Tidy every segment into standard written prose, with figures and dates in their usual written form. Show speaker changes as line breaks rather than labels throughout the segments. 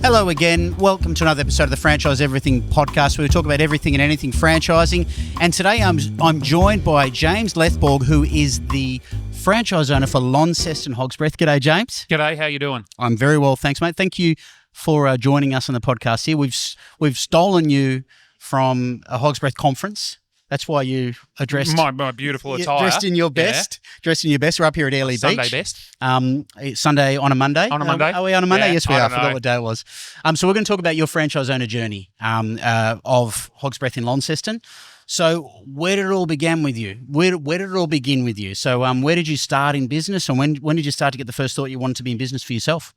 Hello again. Welcome to another episode of the Franchise Everything podcast, where we talk about everything and anything franchising. And today I'm joined by James Lethborg, who is the franchise owner for Launceston Hogs Breath. G'day, James.
G'day. How you doing? I'm
very well, thanks, mate. Thank you for joining us on the podcast here. We've stolen you from a Hogs Breath conference. That's why you are dressed.
My beautiful attire.
Dressed in your best. Yeah. Dressed in your best. We're up here at Airlie
Sunday
Beach.
best.
Sunday on a Monday.
On a Monday.
Are we on a Monday?
Yeah,
Yes, we are. I forgot
know.
what day it was. So we're going to talk about your franchise owner journey of Hogs Breath in Launceston. So where did it all begin with you? Where did it all begin with you? So where did you start in business, and when did you start to get the first thought you wanted to be in business for yourself?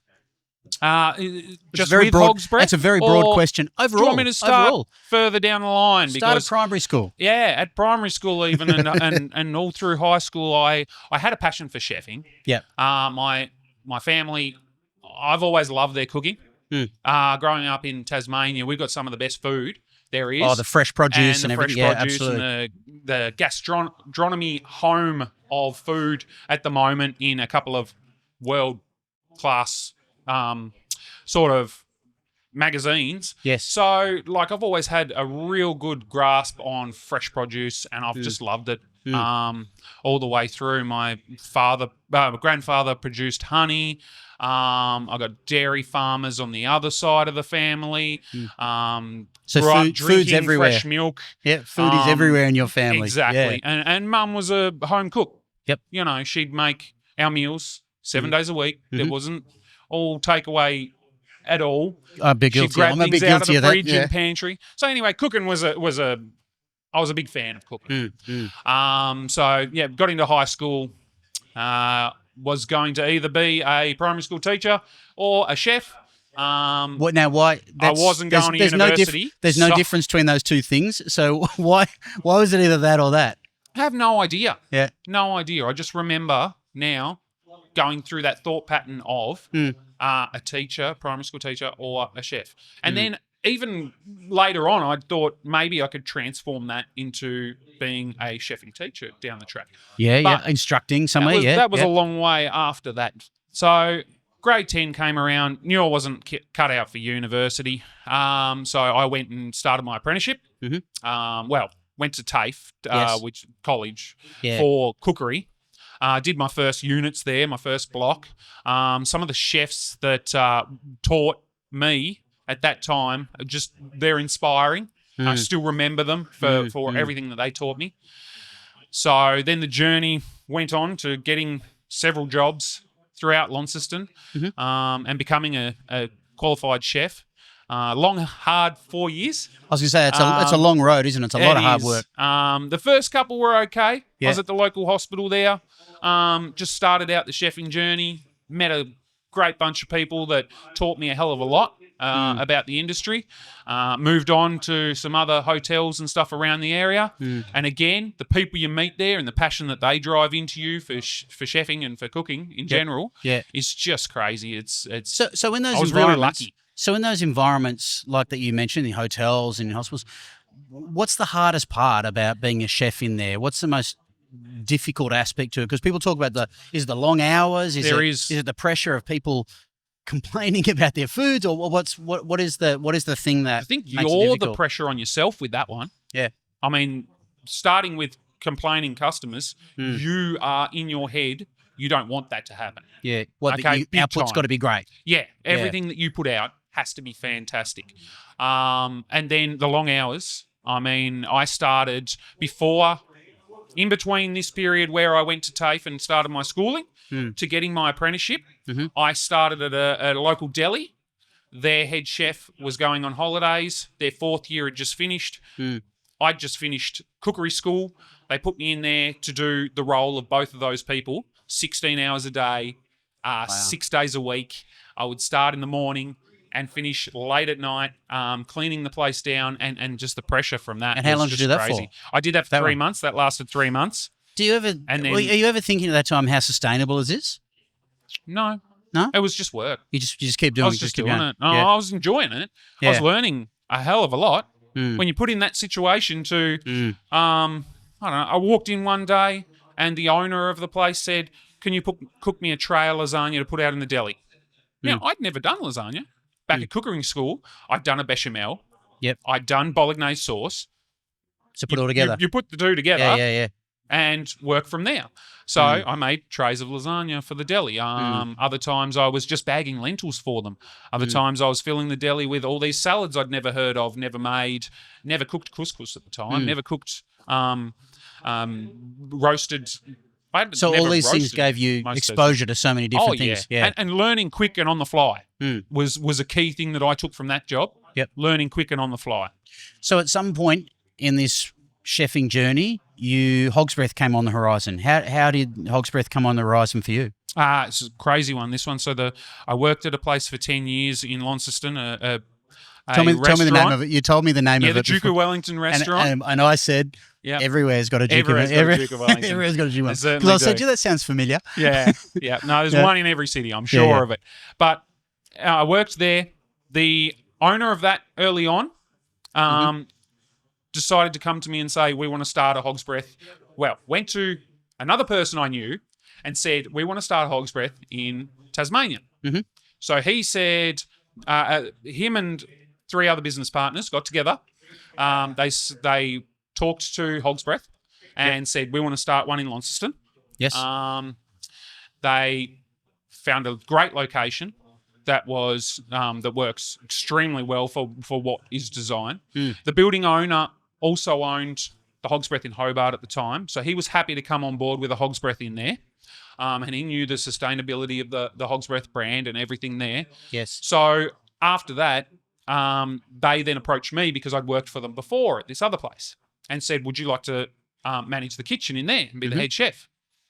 Just very with broad, Hogs Breath?
That's a very broad question. Overall,
do you want me to start further down the line?
Start at primary school.
Yeah, at primary school even, and all through high school, I had a passion for chefing.
Yeah.
My family, I've always loved their cooking. Growing up in Tasmania, we've got some of the best food there is.
Oh, the fresh produce and everything.
Yeah, absolutely. And the gastronomy home of food at the moment in a couple of world-class sort of magazines.
Yes.
So, I've always had a real good grasp on fresh produce, and I've just loved it all the way through. My grandfather produced honey. I got dairy farmers on the other side of the family.
So food's everywhere.
Fresh milk.
Yeah, food is everywhere in your family.
Exactly.
Yeah.
And Mum was a home cook.
Yep.
You know, she'd make our meals 7 days a week. There wasn't all takeaway at all.
I'm a bit guilty.
She'd grab things out of the fridge
and
pantry. So anyway, cooking I was a big fan of cooking. So yeah, got into high school. Was going to either be a primary school teacher or a chef.
Why?
I wasn't going to university.
There's no difference between those two things. So why was it either that or that?
I have no idea.
Yeah.
No idea. I just remember now going through that thought pattern of a teacher, primary school teacher, or a chef. And then even later on, I thought maybe I could transform that into being a chefing teacher down the track.
Yeah, instructing somewhere.
That was a long way after that. So grade 10 came around, knew I wasn't cut out for university. So I went and started my apprenticeship. Went to TAFE, which college, for cookery. Did my first units there, my first block. Some of the chefs that taught me at that time, they're inspiring. I still remember them for everything that they taught me. So then the journey went on to getting several jobs throughout Launceston and becoming a qualified chef. Long, hard 4 years.
I was going to say, it's a long road, isn't it? It's a lot of hard work.
The first couple were okay. I was at the local hospital there. Just started out the chefing journey. Met a great bunch of people that taught me a hell of a lot about the industry. Moved on to some other hotels and stuff around the area. And again, the people you meet there and the passion that they drive into you for chefing and for cooking in general is just crazy. It's
so in those
I was really lucky.
So in those environments like that you mentioned, the hotels and hospitals, what's the hardest part about being a chef in there? What's the most difficult aspect to it? Because people talk about is it the long hours? Is it the pressure of people complaining about their foods, or what is the thing that
I think
makes
you're the pressure on yourself with that one?
Yeah.
I mean, starting with complaining customers, you are in your head. You don't want that to happen.
Yeah. The output's got to be great.
Yeah. Everything that you put out has to be fantastic. And then the long hours. I mean, I started in between this period where I went to TAFE and started my schooling to getting my apprenticeship. I started at a local deli. Their head chef was going on holidays. Their 4th year had just finished. I'd just finished cookery school. They put me in there to do the role of both of those people, 16 hours a day, 6 days a week. I would start in the morning and finish late at night, cleaning the place down, and just the pressure from that.
And how long did you do that for?
I did that for 3 months. That lasted 3 months.
Are you ever thinking at that time, how sustainable is this?
No.
No?
It was just work.
You just keep doing it.
I was just doing it. Yeah. I was enjoying it. I was learning a hell of a lot. When you put in that situation to, I don't know, I walked in one day and the owner of the place said, "Can you cook me a tray of lasagna to put out in the deli?" Now, I'd never done lasagna. back at cookery school, I'd done a bechamel.
Yep.
I'd done bolognese sauce.
So put it all together.
You put the two together.
Yeah.
And work from there. So I made trays of lasagna for the deli. Other times I was just bagging lentils for them. Other times I was filling the deli with all these salads I'd never heard of, never made, never cooked couscous at the time, never cooked roasted.
So all these things gave you exposure to so many different things. Yeah.
And learning quick and on the fly was a key thing that I took from that job.
Yep.
Learning quick and on the fly.
So at some point in this chefing journey, Hogs Breath came on the horizon. How did Hogs Breath come on the horizon for you?
It's a crazy one, this one. So I worked at a place for 10 years in Launceston,
Tell me the name of it. You told me the name of it.
Yeah, the Duke of Wellington restaurant.
And I said, everywhere's got a Duke of Wellington. Everywhere's got a Duke of Wellington. Because I said, that sounds familiar.
Yeah. No, there's one in every city, I'm sure of it. But I worked there. The owner of that early on decided to come to me and say, we want to start a Hogs Breath. Well, went to another person I knew and said, we want to start a Hogs Breath in Tasmania. So he said, him and 3 other business partners got together. They talked to Hogs Breath and said, we want to start one in Launceston.
Yes.
They found a great location that works extremely well for what is designed. The building owner also owned the Hogs Breath in Hobart at the time, so he was happy to come on board with a Hogs Breath in there. And he knew the sustainability of the Hogs Breath brand and everything there.
Yes.
So after that, they then approached me because I'd worked for them before at this other place and said, would you like to manage the kitchen in there and be the head chef?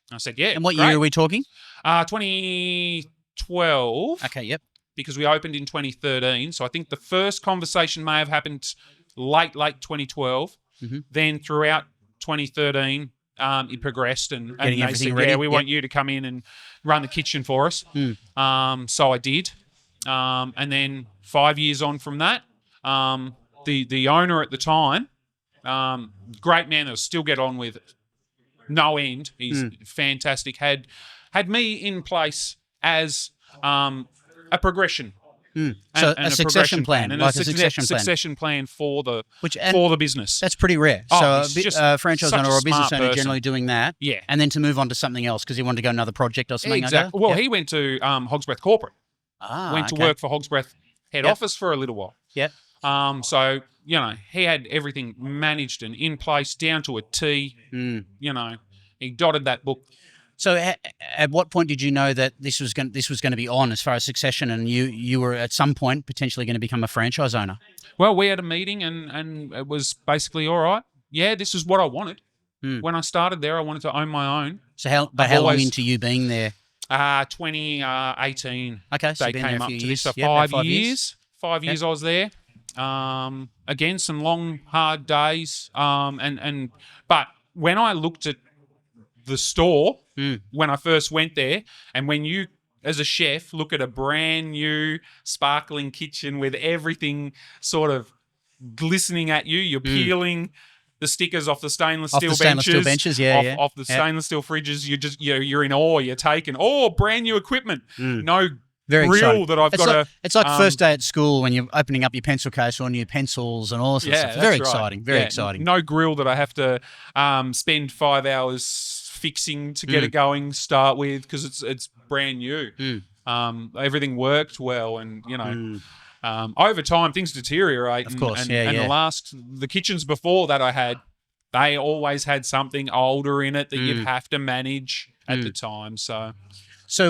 And I said, yeah.
And what year are we talking?
2012.
Okay, yep.
Because we opened in 2013. So I think the first conversation may have happened late 2012. Then throughout 2013, it progressed and they said, ready. We want you to come in and run the kitchen for us. So I did. And then 5 years on from that, the owner at the time, great man that I still get on with no end. He's fantastic. Had me in place as a progression.
So a succession plan,
and
like a succession
plan for the business.
That's pretty rare. So a franchise owner or a business owner
person.
generally doing that, and then to move on to something else because he wanted to go another project or something.
Exactly. Well, he went to Hogs Breath Corporate. Went to work for Hogs Breath head office for a little while. So he had everything managed and in place down to a T. He dotted that book.
So at what point did you know that this was going to be on as far as succession, and you were at some point potentially going to become a franchise owner?
Well, we had a meeting and it was basically, all right, yeah, this is what I wanted. When I started there, I wanted to own my own.
So how long into you being there?
2018.
Okay, so
they came up to
years.
this. So
yep,
5 years. 5 years I was there. Again, some long, hard days. But when I looked at the store when I first went there, and when you as a chef look at a brand new sparkling kitchen with everything sort of glistening at you, you're peeling the stickers off the stainless steel benches, off the stainless steel fridges. You're in awe. You're taken. Oh, brand new equipment. No
Very
grill
exciting.
that I've got to.
It's like first day at school when you're opening up your pencil case or new pencils and all sorts of stuff. Very exciting. Very exciting.
No grill that I have to spend 5 hours fixing to get it going. Start with because it's brand new. Everything worked well, and over time things deteriorate.
Of course,
the kitchens before that I had, they always had something older in it that you'd have to manage at the time.
So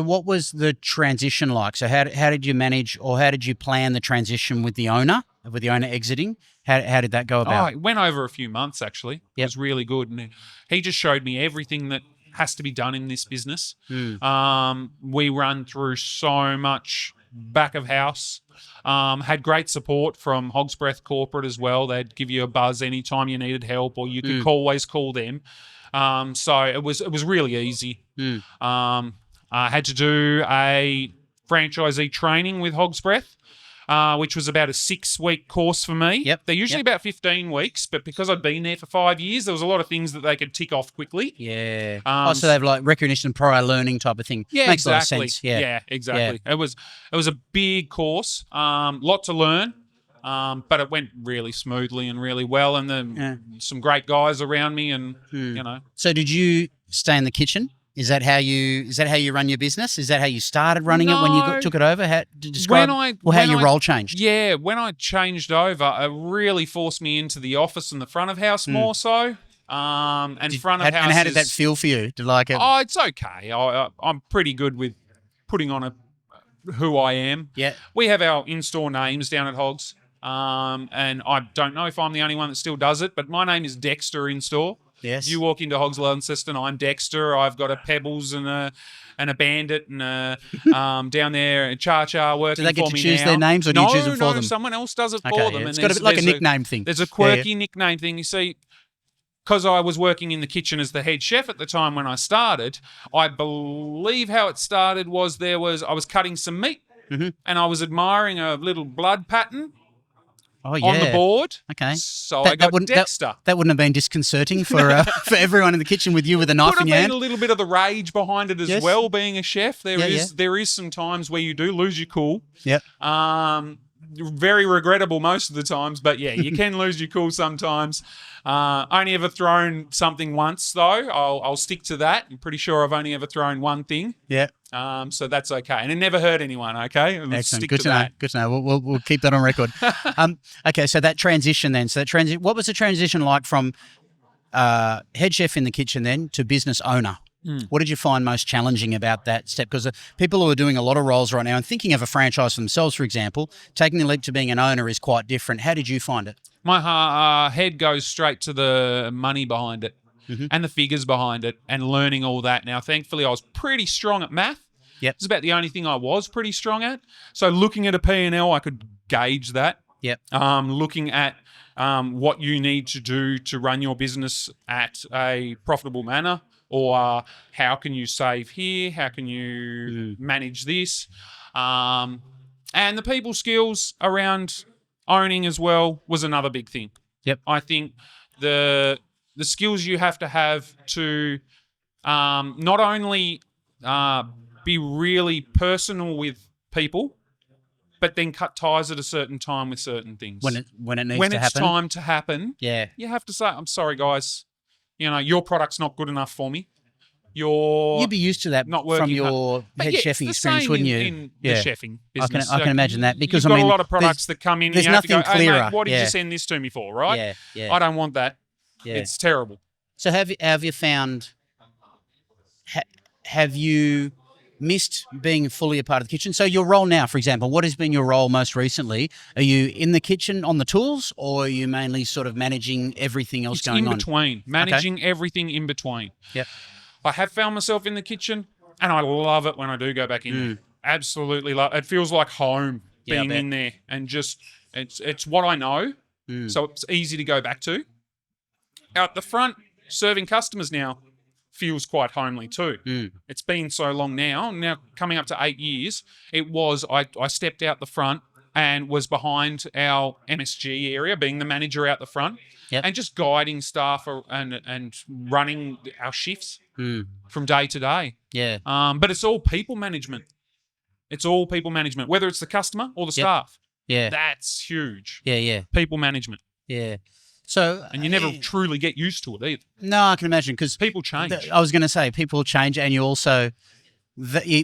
what was the transition like? So how did you manage, or how did you plan the transition with the owner exiting? How did that go about?
It went over a few months, actually. It was really good. And he just showed me everything that has to be done in this business. We run through so much back of house. Had great support from Hogs Breath Corporate as well. They'd give you a buzz anytime you needed help, or you could always call them. So it was really easy. I had to do a franchisee training with Hogs Breath, which was about a 6-week course for me.
Yep.
They're usually about 15 weeks, but because I'd been there for 5 years, there was a lot of things that they could tick off quickly.
Yeah. So they have like recognition, prior learning type of thing.
Yeah,
Makes
exactly.
a lot of sense. Yeah.
Exactly. Yeah. It was a big course, lot to learn. But it went really smoothly and really well, and then some great guys around me, and you know.
So, did you stay in the kitchen? Is that how you run your business? Is that how you started running it when you took it over? How your role changed?
Yeah, when I changed over, it really forced me into the office and the front of house more so. Front of house.
And how did that feel for you? Did like it?
Oh, it's okay. I'm pretty good with putting on who I am.
Yeah.
We have our in-store names down at Hogs. And I don't know if I'm the only one that still does it, but my name is Dexter in store.
Yes.
You walk into Hogs Launceston, I'm Dexter. I've got a Pebbles and a Bandit and a down there a Cha-Cha working for me now.
Do they get to choose their names, or do you choose them for them?
No, someone else does it for them.
Yeah. It's got a bit like a nickname thing.
There's a quirky nickname thing. You see, because I was working in the kitchen as the head chef at the time when I started, I believe how it started was I was cutting some meat, and I was admiring a little blood pattern on the board.
Okay.
So I got Dexter.
That wouldn't have been disconcerting for everyone in the kitchen with you with a knife in your hand.
Could have been a little bit of the rage behind it as well, being a chef. There is some times where you do lose your cool.
Yep.
Very regrettable most of the times, but yeah, you can lose your cool sometimes. Only ever thrown something once though. I'll stick to that. I'm pretty sure I've only ever thrown one thing.
Yeah.
So that's okay, and it never hurt anyone. Okay.
Excellent. Good to know. Good to know. We'll keep that on record. Okay. So that transition then. What was the transition like from head chef in the kitchen then to business owner? What did you find most challenging about that step? Because people who are doing a lot of roles right now and thinking of a franchise for themselves, for example, taking the leap to being an owner is quite different. How did you find it?
My head goes straight to the money behind it and the figures behind it and learning all that. Now, thankfully, I was pretty strong at math.
Yep.
It's about the only thing I was pretty strong at. So looking at a P&L, I could gauge that.
Yep.
Looking at what you need to do to run your business at a profitable manner. Or how can you save here? How can you manage this? And the people skills around owning as well was another big thing.
Yep.
I think the skills you have to not only be really personal with people, but then cut ties at a certain time with certain things.
When it needs to happen.
When it's time to happen,
yeah,
you have to say, I'm sorry, guys. You know, your product's not good enough for me. You'd
be used to that from your head chefing experience, wouldn't you?
In the chefing business.
I can imagine that, because
you've got a lot of products that come in.
There's
and you have
nothing
to go,
clearer.
Hey, mate, what did you send this to me for? Right?
Yeah.
I don't want that.
Yeah.
It's terrible.
So have you found? Have you missed being fully a part of the kitchen? So your role now, for example, what has been your role most recently? Are you in the kitchen on the tools, or are you mainly sort of managing everything else going on?
In between, managing everything in between.
Yep.
I have found myself in the kitchen, and I love it when I do go back in there. Absolutely love it. It feels like home being in there, and just it's what I know, so it's easy to go back to. Out the front, serving customers now feels quite homely too. It's been so long now coming up to 8 years. It was, I stepped out the front and was behind our MSG area, being the manager out the front, and just guiding staff and running our shifts from day to day.
Yeah.
But it's all people management. It's all people management, whether it's the customer or the staff.
Yeah.
That's huge.
Yeah.
People management.
Yeah. So,
and you never truly get used to it either.
No, I can imagine, because
people change.
I was going to say people change, and you also,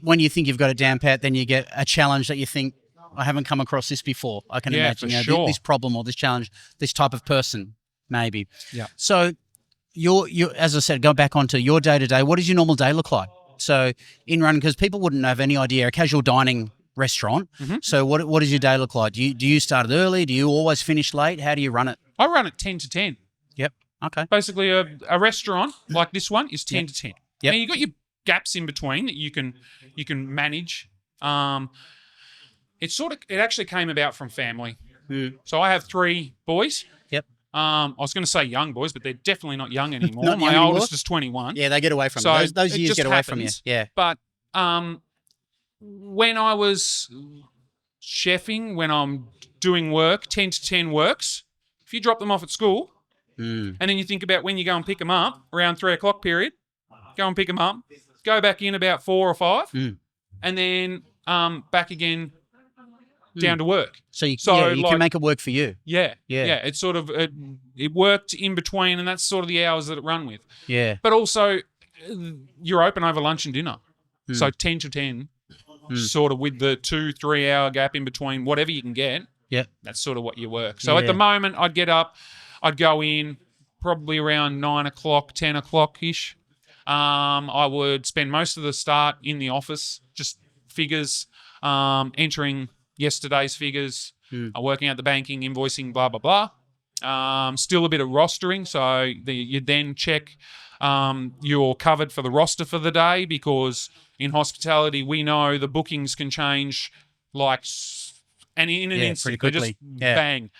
when you think you've got it down pat, then you get a challenge that you think, I haven't come across this before. I can imagine this problem or this challenge, this type of person, maybe.
Yeah.
So, you as I said, go back onto your day to day. What does your normal day look like? So, in running, because people wouldn't have any idea, a casual dining restaurant. So, what does your day look like? Do you start it early? Do you always finish late? How do you run it?
I run it 10 to 10.
Yep. Okay.
Basically, a restaurant like this one is 10 to 10.
Yep.
Now, you've got your gaps in between that you can manage. It actually came about from family. So I have 3 boys.
Yep.
I was going to say young boys, but they're definitely not young anymore.
Not
My
young
oldest
anymore?
is 21.
Yeah, they get away from you. Those years get away from you. Yeah.
But when I was chefing when I'm doing work, 10 to 10 works. If you drop them off at school and then you think about when you go and pick them up around 3 o'clock period, go and pick them up, go back in about 4 or 5 and then back again down to work.
So you can make it work for you.
Yeah. It's sort of it worked in between, and that's sort of the hours that it run with.
Yeah.
But also, you're open over lunch and dinner, so 10 to 10, sort of with the 2-3 hour gap in between, whatever you can get.
Yeah.
That's sort of what you work. So at the moment, I'd get up, I'd go in probably around 9 o'clock, 10 o'clock ish. I would spend most of the start in the office, just figures, entering yesterday's figures, working out the banking, invoicing, blah, blah, blah. Still a bit of rostering. So you then check you're covered for the roster for the day, because in hospitality, we know the bookings can change and in an instant.
Pretty quickly.
Just bang.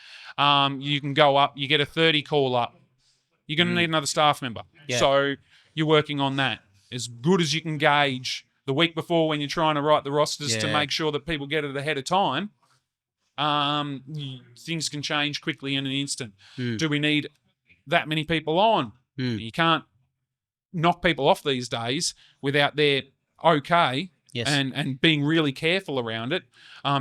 You can go up, you get a 30 call up. You're going to need another staff member.
Yeah.
So you're working on that as good as you can gauge the week before when you're trying to write the rosters to make sure that people get it ahead of time. Things can change quickly in an instant. Do we need that many people on? You can't knock people off these days without their okay and being really careful around it,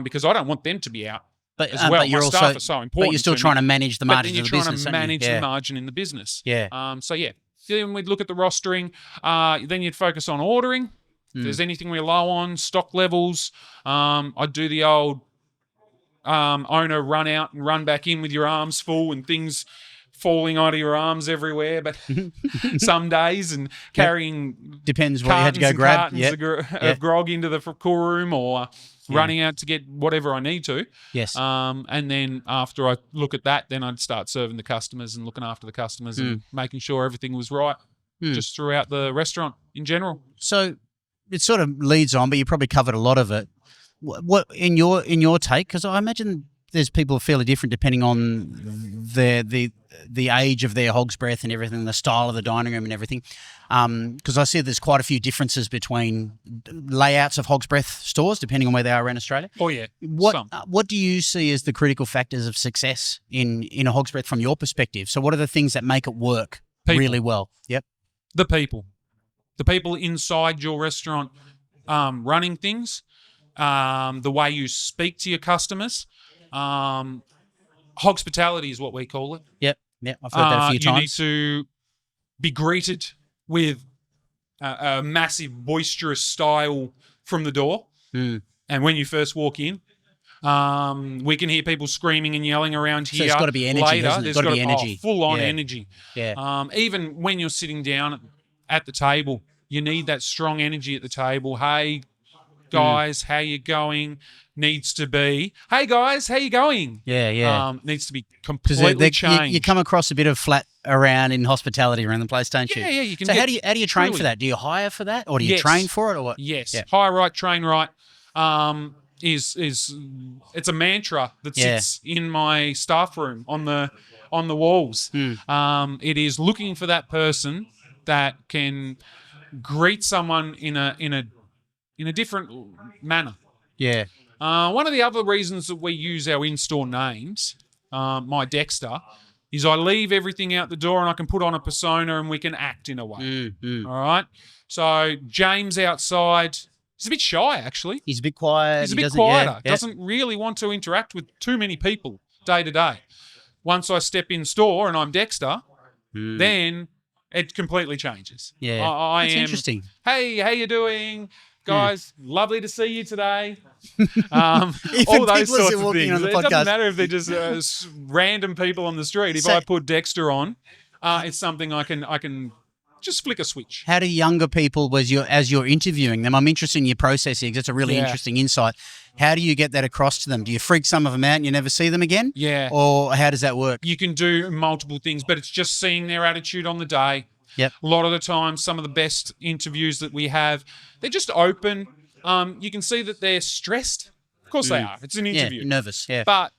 because I don't want them to be out as well. My staff are so important.
But you're still trying to manage the margin of the business.
But then you're trying to manage the margin in the business.
Yeah.
Then we'd look at the rostering. Then you'd focus on ordering. If there's anything we're low on, stock levels, I'd do the old owner run out and run back in with your arms full and things falling out of your arms everywhere. But some days, and carrying
depends what you had to go grab.
Of grog into the cool room, or running out to get whatever I need to.
Yes.
And then after I look at that, then I'd start serving the customers and looking after the customers and making sure everything was right just throughout the restaurant in general.
So it sort of leads on, but you probably covered a lot of it. What in your take? Because I imagine there's people fairly different depending on the age of their Hogs Breath and everything, the style of the dining room and everything. Because I see there's quite a few differences between layouts of Hogs Breath stores depending on where they are around Australia.
Oh yeah.
What do you see as the critical factors of success in a Hogs Breath from your perspective? So what are the things that make it work really well? Yep.
The people inside your restaurant running things, the way you speak to your customers. HogsPitality is what we call it.
Yep. I've heard that a few times.
You need to be greeted with a massive, boisterous style from the door. And when you first walk in, we can hear people screaming and yelling around here.
So there's got to be energy,
later.
hasn't it? There's got to be energy.
Full-on energy.
Yeah.
Even when you're sitting down at the table, you need that strong energy at the table. Hey, guys, how you going? Needs to be, hey, guys, how you going?
Yeah.
Needs to be completely changed.
You come across a bit of flat around in hospitality around the place, don't you?
Yeah, you can.
So how do you train for that? Do you hire for that, or do you train for it, or what?
Yes. Hire right, train right. Is it's a mantra that sits in my staff room on the walls. It is looking for that person that can greet someone in a different manner.
Yeah.
One of the other reasons that we use our in-store names, my Dexter, is I leave everything out the door and I can put on a persona and we can act in a way. All right? So James outside, he's a bit shy, actually.
He's a bit quiet.
He's a bit quieter. Doesn't really want to interact with too many people day to day. Once I step in store and I'm Dexter, then it completely changes.
Yeah.
That's
interesting.
Hey, how you doing? Guys, lovely to see you today.
Even
all those sorts of things.
On the
it
podcast.
Doesn't matter if they're just random people on the street. If I put Dexter on, it's something I can just flick a switch.
How do younger people, as you're interviewing them, I'm interested in your processing because it's a really interesting insight. How do you get that across to them? Do you freak some of them out and you never see them again?
Yeah.
Or how does that work?
You can do multiple things, but it's just seeing their attitude on the day.
Yep.
A lot of the time, some of the best interviews that we have, they're just open. You can see that they're stressed. Of course they are. It's an interview.
Yeah, nervous, yeah.
But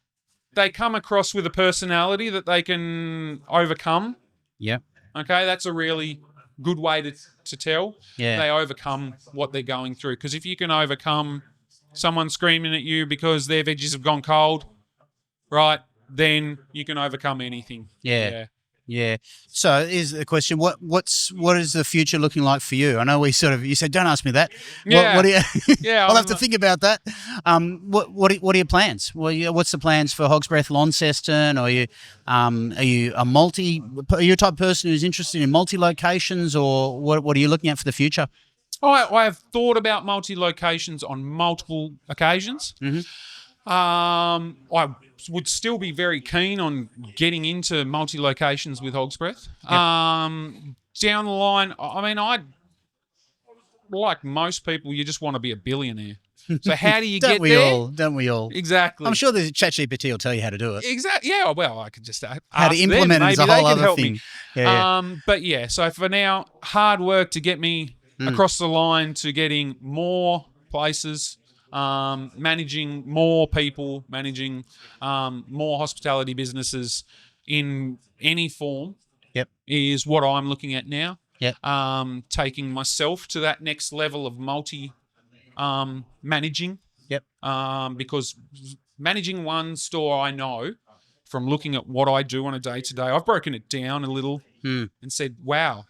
they come across with a personality that they can overcome.
Yeah.
Okay, that's a really good way to tell.
Yeah.
They overcome what they're going through. Because if you can overcome someone screaming at you because their veggies have gone cold, right, then you can overcome anything.
Yeah. So is the question, what is the future looking like for you? I know you said, don't ask me that. What do you, I'll have to think about that. What are your plans? What's the plans for Hogs Breath Launceston? Are you a type of person who's interested in multi-locations, or what are you looking at for the future?
I have thought about multi-locations on multiple occasions. I would still be very keen on getting into multi-locations with Hogs Breath. Down the line, I mean, like most people, you just want to be a billionaire. So how do you get there?
Don't we all?
Exactly.
I'm sure there's ChatGPT will tell you how to do it.
Exactly. Yeah. Well, I could just ask
how to implement
them.
it is a whole other thing.
But yeah. So for now, hard work to get me across the line to getting more places. Managing more people, managing more hospitality businesses in any form is what I'm looking at now. Taking myself to that next level of managing. Because managing one store, I know from looking at what I do on a day-to-day, I've broken it down a little and said, wow,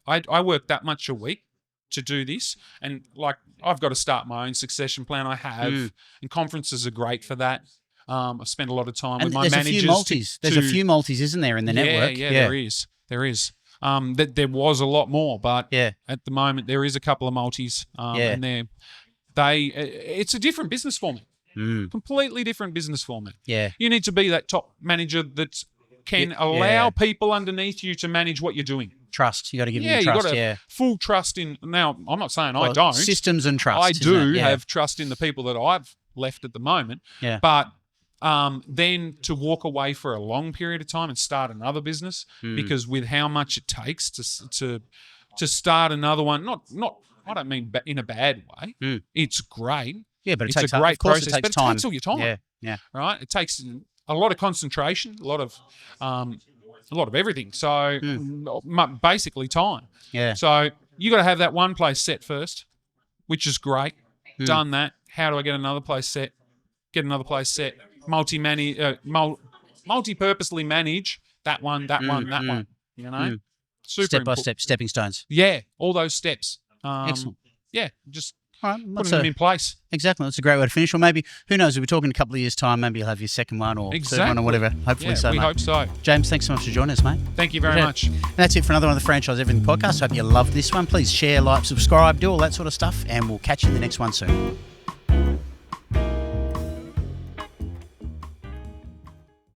I work that much a week to do this, and like I've got to start my own succession plan. I have, and conferences are great for that. I've spent a lot of time with my managers.
There's a few multis, isn't there, in the network?
There is. There was a lot more, but at the moment there is a couple of multis, and it's a different business format, completely different business format. You need to be that top manager that can allow people underneath you to manage what you're doing.
Trust. You got to give them trust.
You got to full trust in. Now, I'm not saying I don't.
Systems and trust.
I do have trust in the people that I've left at the moment. But then to walk away for a long period of time and start another business, because with how much it takes to start another one, not I don't mean in a bad way. It's great.
Yeah, but
it's a great process. But it takes all your time.
Yeah.
Right. It takes a lot of concentration, a lot of everything. So basically time. So you got to have that one place set first, which is great. Done that. How do I get another place set? Get another place set. Multi-purposely manage that one. You know,
step by step, stepping stones.
Yeah, all those steps.
Excellent.
Yeah, just putting
them
in place.
Exactly. That's a great way to finish. Or maybe, who knows, we'll be talking in a couple of years' time. Maybe you'll have your second one or third one or whatever. Hopefully so,
we
mate.
hope so.
James, thanks so much for joining us, mate.
Thank you very much.
And that's it for another one of the Franchise Everything podcast. Hope you loved this one. Please share, like, subscribe, do all that sort of stuff, and we'll catch you in the next one soon.